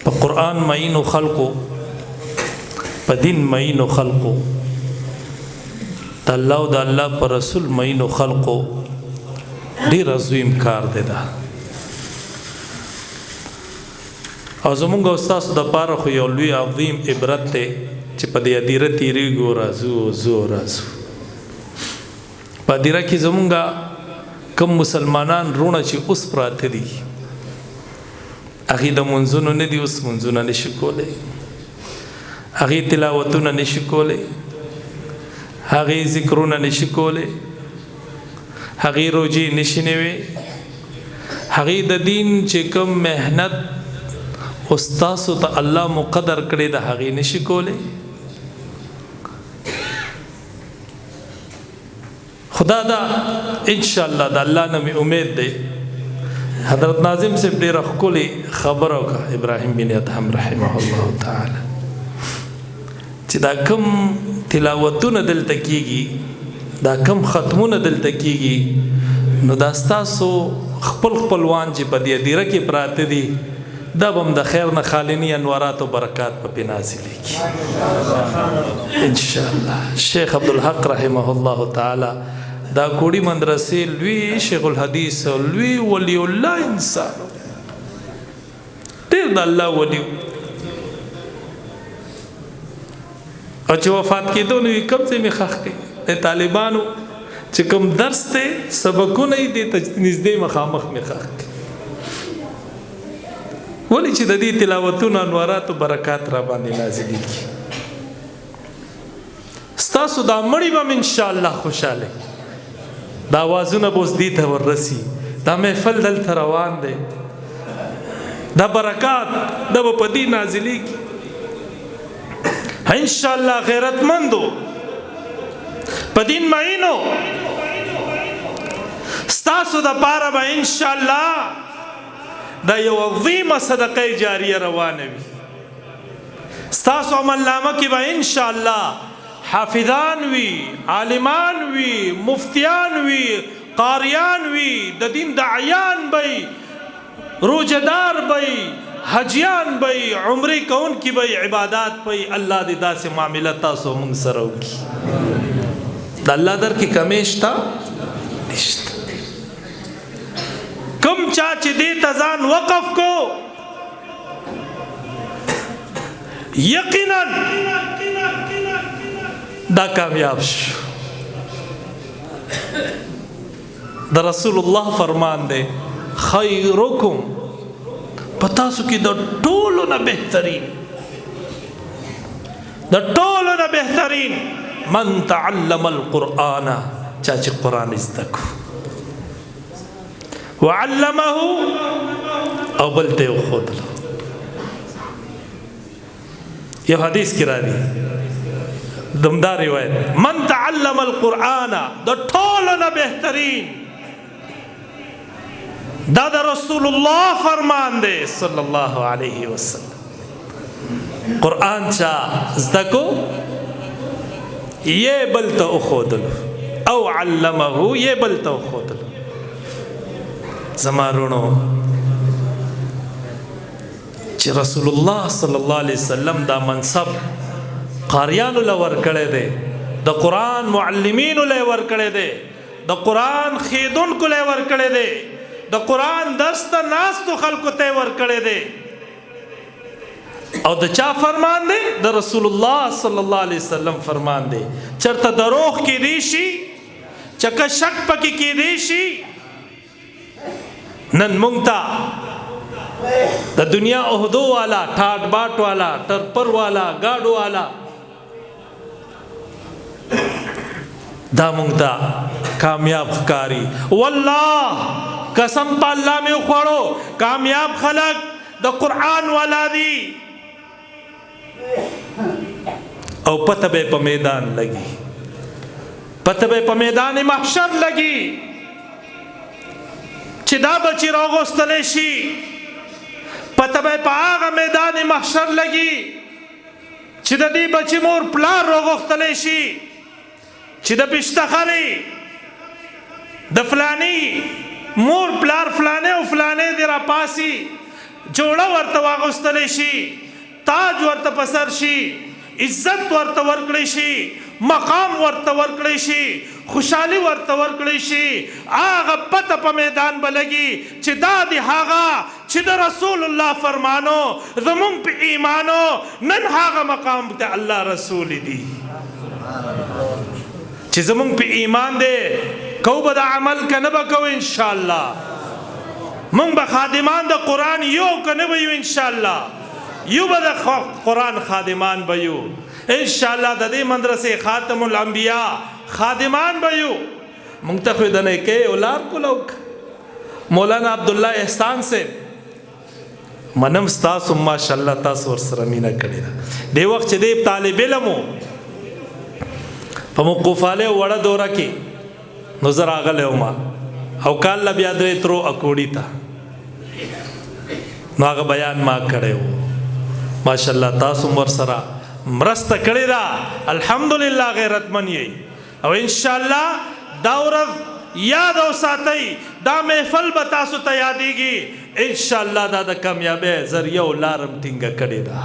په قرآن مینو خلقو په دین مینو خلقو د الله او د الله پر رسول مینو خلقو ډیر عظیم کار دی دا او زمونږ استاد د پاره خو یو لوی عظیم عبرت دی چې په دې ادیره تیریږو راځو په ادیره کې زمونږ کم مسلمانان رونه چې اوس پراته دي هغې د منځونو نه دي اوس منځونه نشي کولی هغې تلاوتونه نشي کولی هغې ذکرونه نشي کولی هغې روجې نشي نیوی هغې د دین چې کوم محنت استاسو ته الله مقدر کړی د هغې نشي کولی خدا دا انشاءالله د الله نه مې امید دی حضرت ناظم صاحب ډېره ښکلې خبره وکړه ابراهیم بن ادهم رحمه الله تعالی چې دا کم تلاوتونه دلته کېږي دا کم ختمونه دلته کېږي نو دا ستاسو خپلوان چې په دې هدیره کې پراته دي دا به هم د خیر نه خالني انوارات و برکات په پې نازلېږي انشاءالله شیخ عبدالحق رحمه الله تعالی دا کوړی مدرسې لوی شیخ الحدیث لوی ولی الله انسان ډېر د الله ولی او چې وفات کېدو نو کم ځای مې ښخ کړي د طالبانو چې کوم درس دی سبقونه یې دې ته نږدې مخامخ مې ښخ کړي ولې چې د دې تلاوتونو انوارات و برکات را باندې نازلېږي ستاسو دا مړي به م انشاءالله خوشحاله دا آوازونه به اوس دې ته وررسي دا محفل دلته روان دی دا برکات دا به په دې نازلېږي انشاءالله غیرتمندو په دین مینو ستاسو د پاره به انشاءالله دا یو عظیمه صدقه جاریه روانه وي ستاسو عمل نامه کې به انشاءالله حافظان وي عالمان وي مفتیان وي قاریان وي د دین داعیان وي روجدار وي حجیان وي عمرې کوونکي وي عبادات وي الله دې داسې معامله تاسو موږ سره وکړي د الله در کې کمی شته نشته کم چا چې دې ته ځان وقف کو یقینا دا کامیاب شو د رسول الله فرمان دی خیرکم پتاسو کې د ټولو نه بهترین من تعلم القرآن چا چې قرآن زده کو وعلمه او بل ته وښودلو یو حدیث کې راځي دمدار روایت من تعلم القرآن د ټولو نه بهترین دا د رسول الله فرمان دی صلی الله علیه وسلم قرآن چا زده کو یې بل ته وښودلو او علمه یې بل ته وښودلو زما رونو چې رسول الله صلی الله علیه وسلم دا منصب قاریانو له ورکړی دی د قرآن معلمینو له ورکړی دی د قرآن ښیدونکو له ورکړی دی د قرآن درس ته ناستو خلکو ته ورکړی دی او د چا فرمان دی د رسول الله صلی الله علیه وسلم فرمان دی چرته دروغ کېدی شي چکه شک پکې کېدی شي نن مونږ ته د دنیا عہدو والا ټاټ باټ والا ټرپر والا گاډو والا دا مونږ ته کامیاب ښکاري والله قسم په الله مې وخوړو کامیاب خلک د قرآن والا دي او پته به په میدان لګي پته به په میدان محشر لګي چې دا بچی راغوستلی شي پته به په هغه میدان محشر لګي چې د دې بچی مور پلار راغوښتلی شي چې د پشتخرې د فلانی مور پلار فلانه او فلانه دی را پاسی جوړه ورته واغوستلی شي، تاج ورته په سر شي، عزت ورته ورکړی شي، مقام ورته ورکړی شي، خوشحالي ورته ورکړی شي. هغه پته په میدان به لګي چې دا دی هغه چې د رسول الله فرمانو زمونږ په ایمانو نن هغه مقام ته الله رسول دی چې زمونږ په ایمان دی. کو به د عمل که نه به کوو انشاءالله، مونږ به خادمان د قرآن یو که نه به یو انشاءالله، یو به د قرآن خادمان به یو انشاءالله. د دې مدرسې خاتم الانبیاء خادمان به یو. مونږ ته خو د نیکۍ او لار کولوک مولانا عبدالله احسان صاحب منم ستاسو ماشاءالله تاسو ورسره مینه کړې ده. دې وخت چې دی طالب علم و په موقوفاله وړه دوره کې نو زه راغلی وم او کال له بیا درې ترو اکوړي ته نو هغه بیان ما کړی و. ماشاءالله تاسو ورسره مرسته کړې ده، الحمدلله غیرتمن یې او انشاءالله دا ورځ یاد او ساتئ، دا محفل به تاسو ته یادېږي انشاءالله. دا د کامیابۍ ذریعه او لارم ټینګه کړې ده.